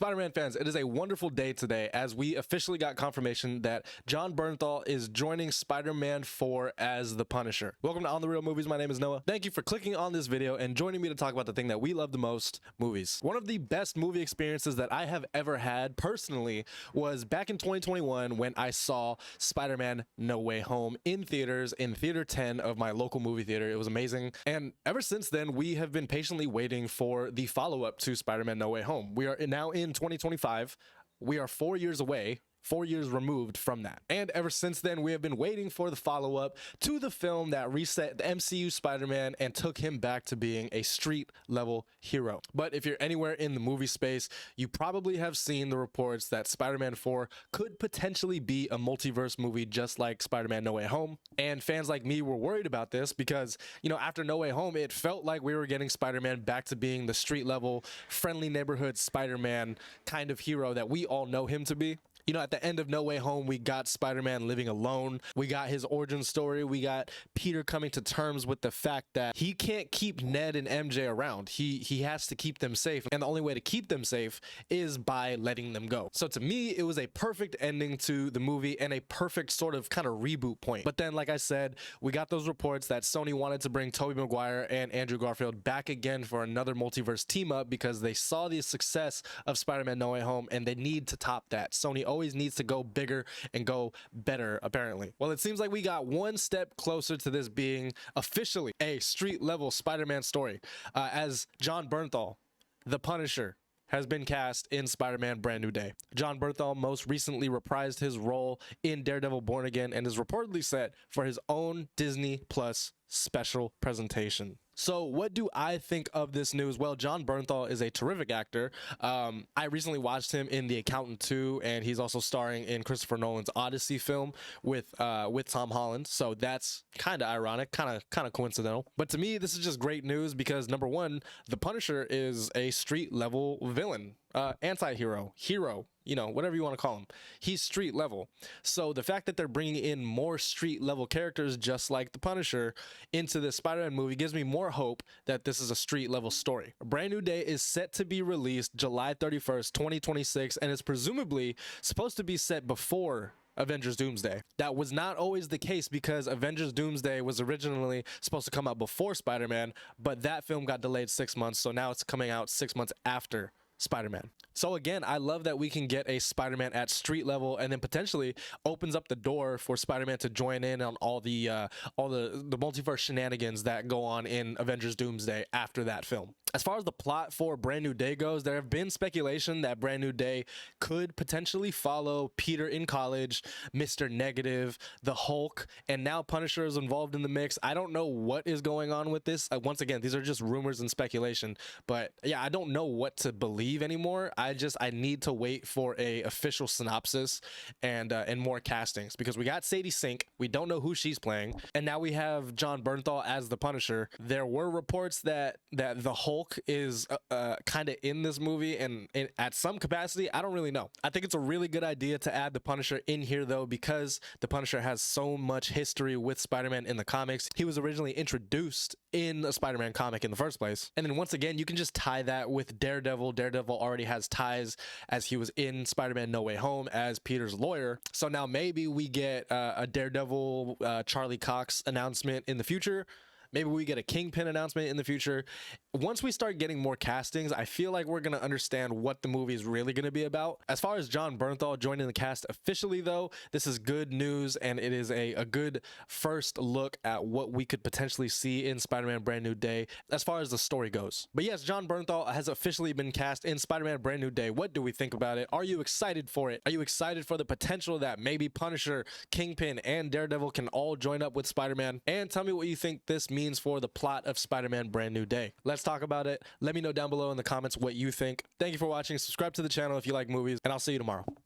Spider-Man fans, it is a wonderful day today as we officially got confirmation that Jon Bernthal is joining Spider-Man 4 as the Punisher. Welcome to On The Real Movies. My name is Noah. Thank you for clicking on this video and joining me to talk about the thing that we love the most, movies. One of the best movie experiences that I have ever had personally was back in 2021 when I saw Spider-Man No Way Home in theaters in Theater 10 of my local movie theater. It was amazing. And ever since then, we have been patiently waiting for the follow-up to Spider-Man No Way Home. We are now in 2025. We are 4 years away, 4 years removed from that. And ever since then, we have been waiting for the follow-up to the film that reset the MCU Spider-Man and took him back to being a street-level hero. But if you're anywhere in the movie space, you probably have seen the reports that Spider-Man 4 could potentially be a multiverse movie just like Spider-Man No Way Home. And fans like me were worried about this because, you know, after No Way Home, it felt like we were getting Spider-Man back to being the street-level, friendly neighborhood Spider-Man kind of hero that we all know him to be. You know, at the end of No Way Home, we got Spider-Man living alone. We got his origin story. We got Peter coming to terms with the fact that he can't keep Ned and MJ around. He has to keep them safe. And the only way to keep them safe is by letting them go. So to me, it was a perfect ending to the movie and a perfect sort of kind of reboot point. But then, like I said, we got those reports that Sony wanted to bring Tobey Maguire and Andrew Garfield back again for another multiverse team up because they saw the success of Spider-Man No Way Home and they need to top that. Sony always needs to go bigger and go better, apparently. Well, it seems like we got one step closer to this being officially a street-level Spider-Man story, as Jon Bernthal, the Punisher, has been cast in Spider-Man Brand New Day. Jon Bernthal most recently reprised his role in Daredevil Born Again and is reportedly set for his own Disney Plus special presentation. So what do I think of this news? Well, Jon Bernthal is a terrific actor. I recently watched him in The Accountant 2, and he's also starring in Christopher Nolan's Odyssey film with Tom Holland. So that's kind of ironic, kind of coincidental. But to me, this is just great news because number one, the Punisher is a street level villain, anti-hero, hero, you know, whatever you want to call him. He's street level. So the fact that they're bringing in more street level characters just like the Punisher into this Spider-Man movie gives me more hope that this is a street level story. Brand New Day is set to be released July 31st, 2026, and is presumably supposed to be set before Avengers Doomsday. That was not always the case because Avengers Doomsday was originally supposed to come out before Spider-Man, but that film got delayed 6 months, so now it's coming out 6 months after Spider-Man. So again, I love that we can get a Spider-Man at street level and then potentially opens up the door for Spider-Man to join in on all the multiverse shenanigans that go on in Avengers Doomsday after that film. As far as the plot for Brand New Day goes, there have been speculation that Brand New Day could potentially follow Peter in college, Mr. Negative, the Hulk, and now Punisher is involved in the mix. I don't know what is going on with this. Once again, these are just rumors and speculation, but yeah, I don't know what to believe anymore. I need to wait for a official synopsis and more castings because we got Sadie Sink. We don't know who she's playing, and now we have Jon Bernthal as the Punisher. There were reports that the Hulk is kind of in this movie and at some capacity. I don't really know. I think it's a really good idea to add the Punisher in here though because the Punisher has so much history with Spider-Man in the comics. He was originally introduced in a Spider-Man comic in the first place, and then once again you can just tie that with Daredevil. Daredevil already has ties as he was in Spider-Man No Way Home as Peter's lawyer, so now maybe we get a Daredevil Charlie Cox announcement in the future. Maybe we get a Kingpin announcement in the future. Once we start getting more castings, I feel like we're going to understand what the movie is really going to be about. As far as Jon Bernthal joining the cast officially, though, this is good news, and it is a good first look at what we could potentially see in Spider-Man Brand New Day as far as the story goes. But yes, Jon Bernthal has officially been cast in Spider-Man Brand New Day. What do we think about it? Are you excited for it? Are you excited for the potential that maybe Punisher, Kingpin, and Daredevil can all join up with Spider-Man? And tell me what you think this means for the plot of Spider-Man Brand New Day. Let's talk about it. Let me know down below in the comments what you think. Thank you for watching. Subscribe to the channel if you like movies, and I'll see you tomorrow.